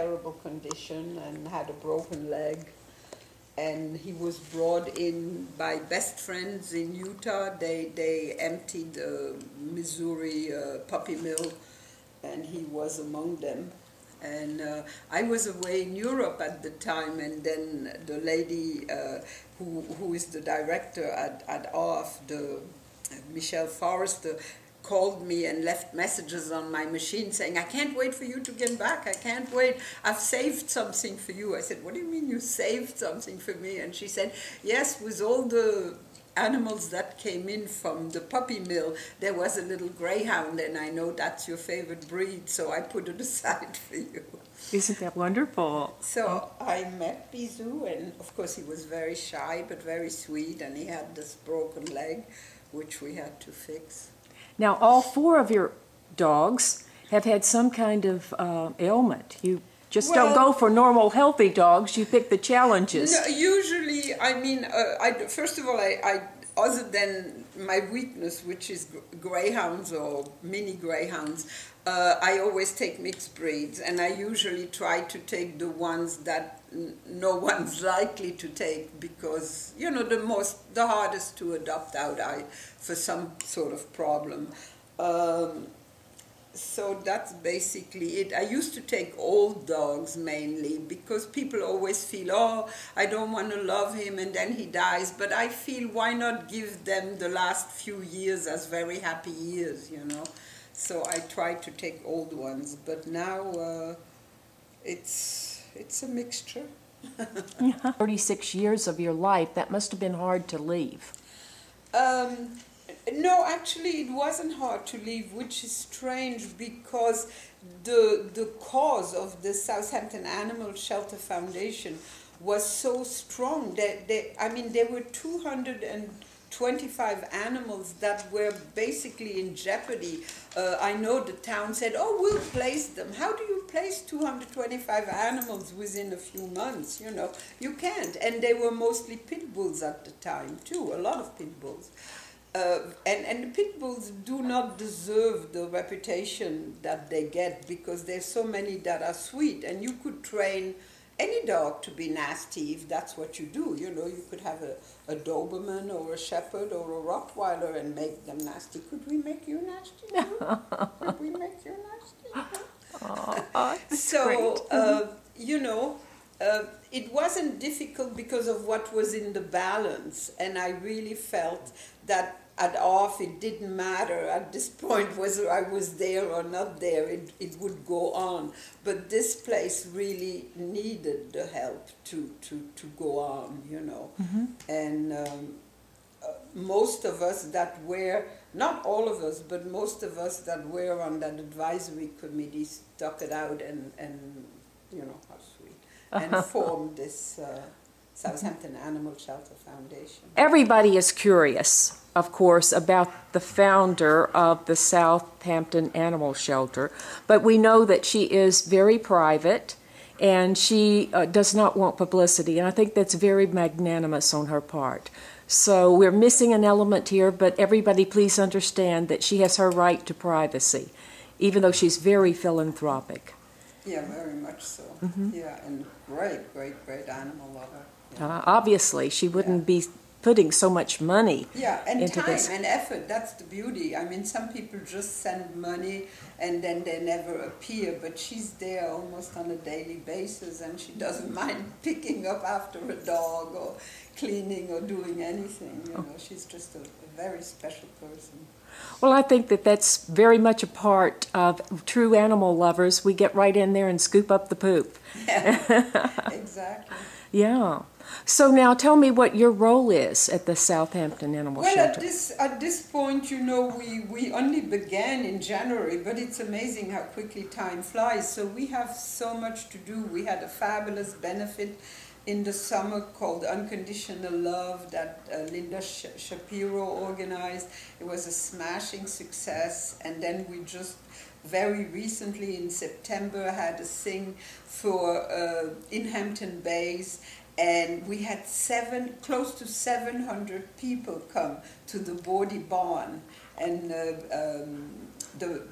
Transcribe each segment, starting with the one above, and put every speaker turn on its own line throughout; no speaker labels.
terrible condition and had a broken leg. And he was brought in by best friends in Utah. They emptied the Missouri puppy mill, and he was among them. And I was away in Europe at the time, and then the lady who is the director at ARF, Michelle Forrester, called me and left messages on my machine saying, I can't wait for you to get back, I can't wait, I've saved something for you. I said, what do you mean you saved something for me? And she said, yes, with all the animals that came in from the puppy mill, there was a little greyhound, and I know that's your favorite breed, so I put it aside for you.
Isn't that wonderful?
So I met Bisou, and of course he was very shy but very sweet, and he had this broken leg which we had to fix.
Now, all 4 of your dogs have had some kind of ailment. You just don't go for normal, healthy dogs. You pick the challenges.
No, usually, I mean, first of all, I other than my weakness, which is greyhounds or mini greyhounds, I always take mixed breeds, and I usually try to take the ones that no one's likely to take, because, you know, the hardest to adopt out for some sort of problem. So that's basically it. I used to take old dogs mainly, because people always feel, oh, I don't want to love him and then he dies. But I feel, why not give them the last few years as very happy years, you know? So I try to take old ones, but now it's a mixture.
36 years of your life, that must have been hard to leave.
No, actually it wasn't hard to leave, which is strange, because the cause of the Southampton Animal Shelter Foundation was so strong that there were 225 animals that were basically in jeopardy. I know the town said, oh, we'll place them. How do you place 225 animals within a few months? You know, you can't. And they were mostly pit bulls at the time too, a lot of pit bulls. And the pit bulls do not deserve the reputation that they get, because there's so many that are sweet, and you could train any dog to be nasty if that's what you do. You know, you could have a Doberman or a Shepherd or a Rottweiler and make them nasty. Could we make you nasty? Could we make you nasty?
Oh,
so, you know, it wasn't difficult because of what was in the balance, and I really felt that at ARF it didn't matter at this point whether I was there or not there, it would go on. But this place really needed the help to go on, you know.
Mm-hmm.
And most of us that were, not all of us, but most of us that were on that advisory committee stuck it out and you know, how sweet, and formed this Southampton Animal Shelter Foundation.
Everybody is curious, of course, about the founder of the Southampton Animal Shelter, but we know that she is very private and she does not want publicity, and I think that's very magnanimous on her part. So we're missing an element here, but everybody please understand that she has her right to privacy, even though she's very philanthropic.
Yeah, very much so.
Mm-hmm.
Yeah, and great animal lover. Yeah.
Obviously, she wouldn't be putting so much money into
time
this.
and effort. That's the beauty. I mean, some people just send money and then they never appear, but she's there almost on a daily basis, and she doesn't mind picking up after a dog or cleaning or doing anything. You know, she's just a very special person.
Well, I think that that's very much a part of true animal lovers. We get right in there and scoop up the poop.
Yeah, exactly.
Yeah. So now tell me what your role is at the Southampton Animal Shelter.
Well, at this point, you know, we only began in January, but it's amazing how quickly time flies. So we have so much to do. We had a fabulous benefit in the summer called Unconditional Love that Linda Shapiro organized. It was a smashing success. And then we just very recently in September had a thing for in Hampton Bays, and we had close to 700 people come to the Bawdy Barn, and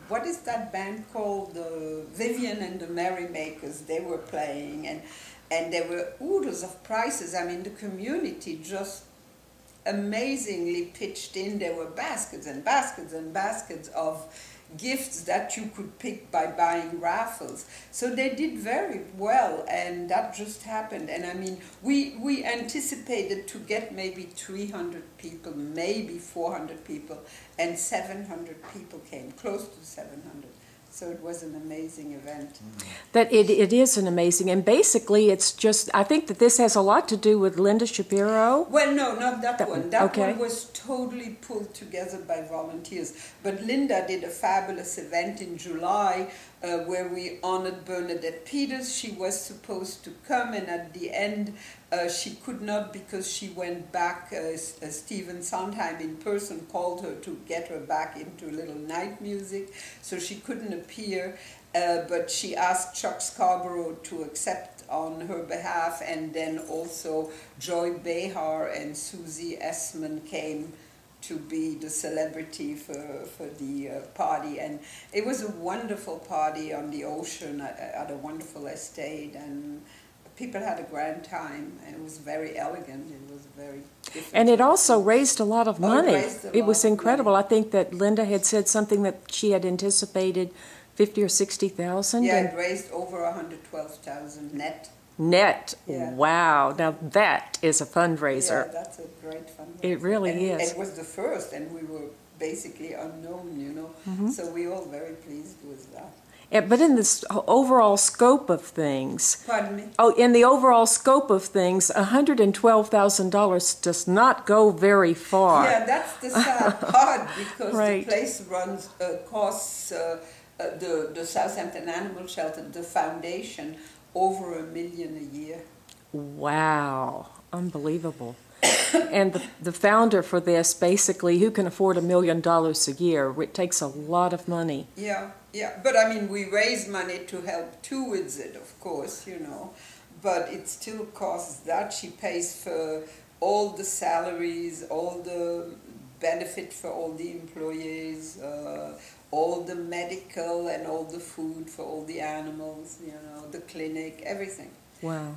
what is that band called? The Vivian and the Merrymakers. They were playing, and there were oodles of prizes. I mean, the community just amazingly pitched in. There were baskets and baskets and baskets of gifts that you could pick by buying raffles. So they did very well, and that just happened. And I mean, we anticipated to get maybe 300 people, maybe 400 people, and 700 people came, close to 700. So it was an amazing event.
That it is an amazing, and basically it's just, I think that this has a lot to do with Linda Shapiro.
Well, no, not that one. That
okay.
one was totally pulled together by volunteers. But Linda did a fabulous event in July where we honored Bernadette Peters. She was supposed to come, and at the end she could not because she went back. Stephen Sondheim in person called her to get her back into a little night music, so she couldn't appear. But she asked Chuck Scarborough to accept on her behalf, and then also Joy Behar and Susie Essman came to be the celebrity for the party. And it was a wonderful party on the ocean at a wonderful estate, and people had a grand time, and it was very elegant. It was very different.
And it also raised a lot of money. It was
of
incredible.
money.
I think that Linda had said something that she had anticipated 50 or 60,000.
Yeah, it raised over 112,000 net.
Net.
Yeah.
Wow. Now that is a fundraiser.
Yeah, that's a great fundraiser.
It really is.
It was the first, and we were basically unknown, you know.
Mm-hmm.
So we all very pleased with that.
Yeah, but in this overall scope of things,
Pardon me?
oh, in the overall scope of things, $112,000 does not go very far.
Yeah, that's the sad part, because
right.
the place costs the Southampton Animal Shelter, the foundation, over $1 million a year.
Wow, unbelievable. And the founder for this, basically, who can afford $1 million a year? It takes a lot of money.
Yeah, yeah. But I mean, we raise money to help towards it, of course, you know. But it still costs that. She pays for all the salaries, all the benefit for all the employees, all the medical and all the food for all the animals, you know, the clinic, everything.
Wow.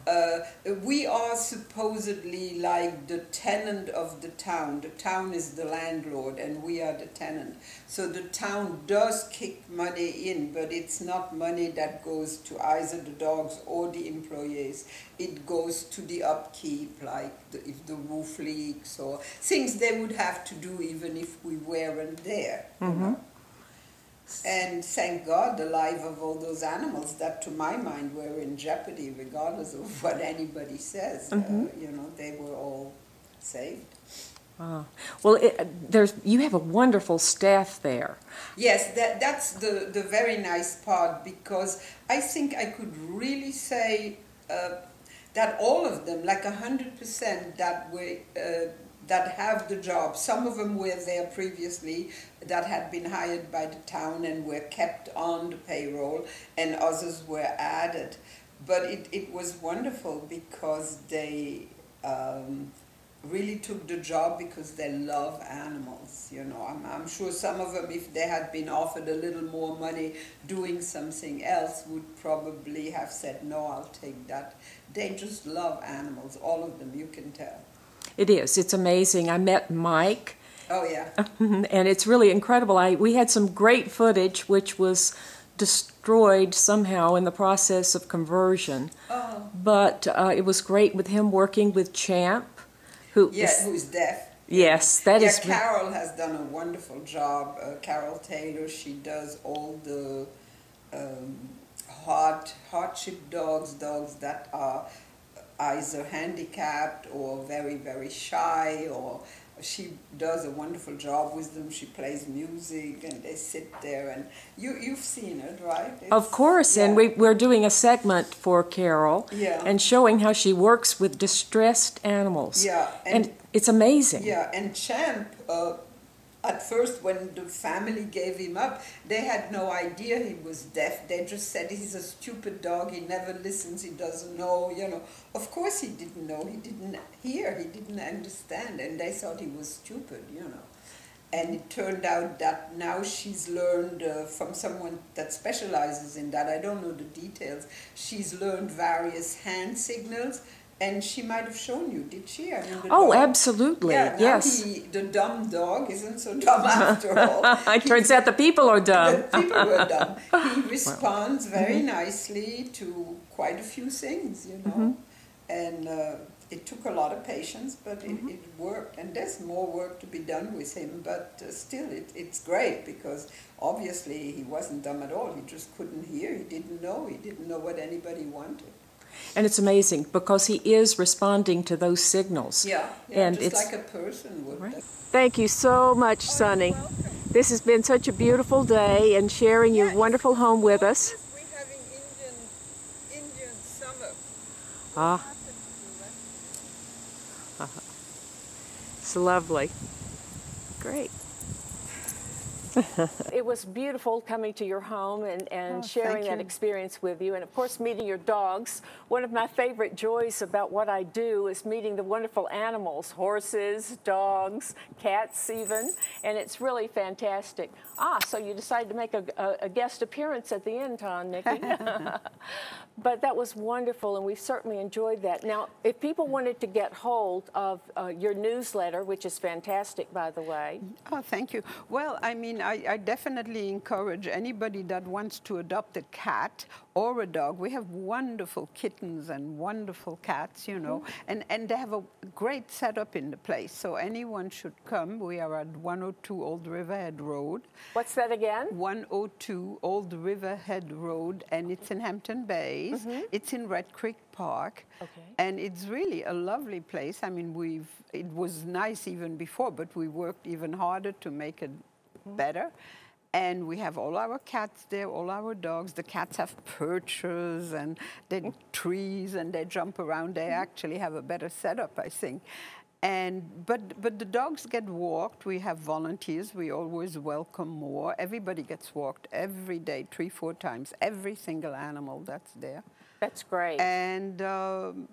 We are supposedly like the tenant of the town. The town is the landlord and we are the tenant. So the town does kick money in, but it's not money that goes to either the dogs or the employees. It goes to the upkeep, like if the roof leaks or things they would have to do even if we weren't there.
Mm-hmm.
You know? And thank God the life of all those animals that to my mind were in jeopardy regardless of what anybody says.
Mm-hmm.
You know, they were all saved.
Wow. Well, you have a wonderful staff there.
Yes, that's the very nice part, because I think I could really say that all of them, like 100%, that have the job. Some of them were there previously that had been hired by the town and were kept on the payroll, and others were added. But it was wonderful because they really took the job because they love animals. You know, I'm sure some of them, if they had been offered a little more money doing something else, would probably have said, no, I'll take that. They just love animals, all of them, you can tell.
It is. It's amazing. I met Mike.
Oh, yeah.
And it's really incredible. We had some great footage which was destroyed somehow in the process of conversion.
Oh.
But it was great with him working with Champ.
Who's deaf.
Yes, that is.
Carol has done a wonderful job. Carol Taylor, she does all the hardship dogs that are either handicapped or very, very shy, or she does a wonderful job with them. She plays music and they sit there, and you've seen it, right?
Of course, yeah. And we're doing a segment for Carol,
yeah,
and showing how she works with distressed animals.
Yeah,
and it's amazing.
Yeah, and Champ, at first when the family gave him up, they had no idea he was deaf. They just said he's a stupid dog, he never listens, he doesn't know, you know. Of course he didn't know, he didn't hear, he didn't understand, and they thought he was stupid, you know. And it turned out that now she's learned from someone that specializes in that, I don't know the details, she's learned various hand signals, and she might have shown you, did she? I mean,
Oh,
dog,
absolutely,
yeah, now
yes.
the dumb dog isn't so dumb after all.
It turns out the people are dumb.
The people were dumb. He responds very nicely to quite a few things, you know. And it took a lot of patience, but it worked. And there's more work to be done with him, but still it's great, because obviously he wasn't dumb at all. He just couldn't hear. He didn't know what anybody wanted.
And it's amazing because he is responding to those signals.
Yeah,
and
just
it's
like a person would.
right. Thank you so much, Sonny. This has been such a beautiful day, and sharing your wonderful home with us.
We're having Indian summer.
Ah. It's lovely. Great. It was beautiful coming to your home and sharing that experience with you, and of course meeting your dogs. One of my favorite joys about what I do is meeting the wonderful animals, horses, dogs, cats even, and it's really fantastic. So you decided to make a guest appearance at the end, huh, Nikki? But that was wonderful, and we certainly enjoyed that. Now, if people wanted to get hold of your newsletter, which is fantastic, by the way.
Oh, thank you. Well, I mean, I definitely encourage anybody that wants to adopt a cat or a dog. We have wonderful kittens and wonderful cats, you know, and they have a great setup in the place. So anyone should come. We are at 102 Old Riverhead Road.
What's that again?
102 Old Riverhead Road, and it's in Hampton Bays. It's in Red Creek Park, and it's really a lovely place. I mean, it was nice even before, but we worked even harder to make it better. And we have all our cats there, all our dogs. The cats have perches and they trees and they jump around. They actually have a better setup, I think. But the dogs get walked. We have volunteers. We always welcome more. Everybody gets walked every day, 3-4 times. Every single animal that's there.
That's great.
And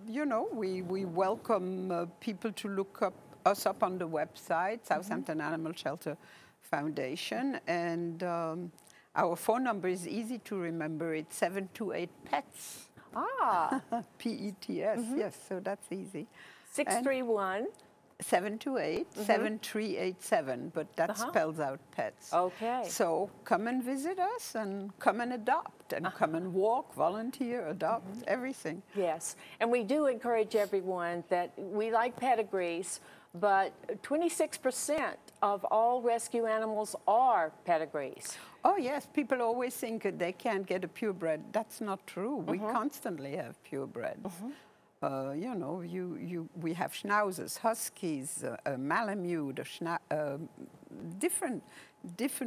you know, we welcome people to look us up on the website, Southampton Animal Shelter Foundation, and our phone number is easy to remember. It's 728-PETS. P-E-T-S, yes, so that's easy.
631
728-7387, but that spells out pets.
Okay.
So come and visit us and come and adopt and come and walk, volunteer, adopt, everything.
Yes, and we do encourage everyone that we like pedigrees, but 26% of all rescue animals are pedigrees.
Oh yes, people always think that they can't get a purebred. That's not true. We constantly have purebreds. You know, we have schnauzers, huskies, malamute, different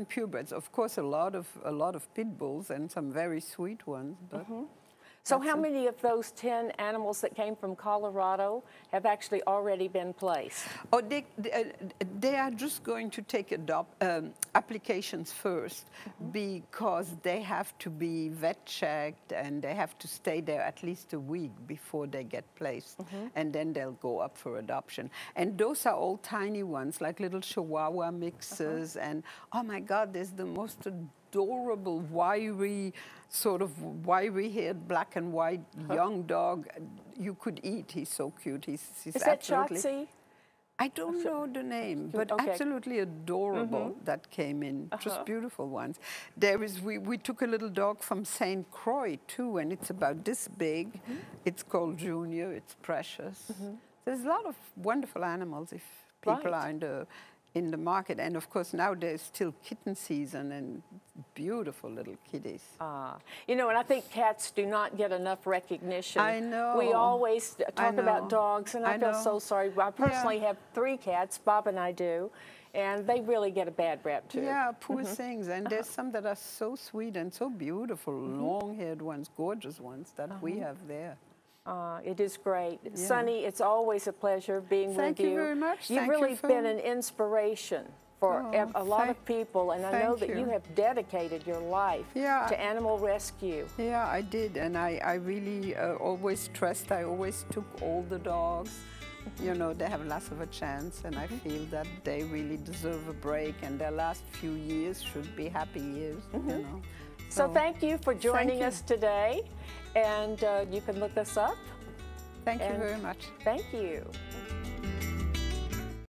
purebreds. Of course, a lot of pit bulls and some very sweet ones. But
so, how many of those 10 animals that came from Colorado have actually already been placed?
Oh, they are just going to take applications first because they have to be vet checked and they have to stay there at least a week before they get placed, and then they'll go up for adoption. And those are all tiny ones, like little Chihuahua mixes, and oh my God, there's the most adorable, wiry-haired, black and white young dog you could eat. He's so cute. He's
Is that Shotzi?
I don't know the name, but absolutely adorable that came in. Just beautiful ones. We took a little dog from St. Croix too, and it's about this big. It's called Junior. It's precious. There's a lot of wonderful animals if people are in the market. And of course now there's still kitten season and beautiful little kitties.
You know, and I think cats do not get enough recognition.
I know.
We always talk about dogs, and I feel so sorry. I personally have 3 cats, Bob and I do, and they really get a bad rep too.
Yeah, poor things. And there's some that are so sweet and so beautiful, long-haired ones, gorgeous ones that we have there.
It is great. Yeah. Sonny, it's always a pleasure being with you.
Thank you very much.
You've really been an inspiration for a lot of people, and I know that you have dedicated your life to animal rescue. Yeah,
I did, and I really always stressed, I always took all the dogs. You know, they have less of a chance, and I feel that they really deserve a break, and their last few years should be happy years, you know.
So thank you for joining us today, and you can look us up.
Thank you very much.
Thank you.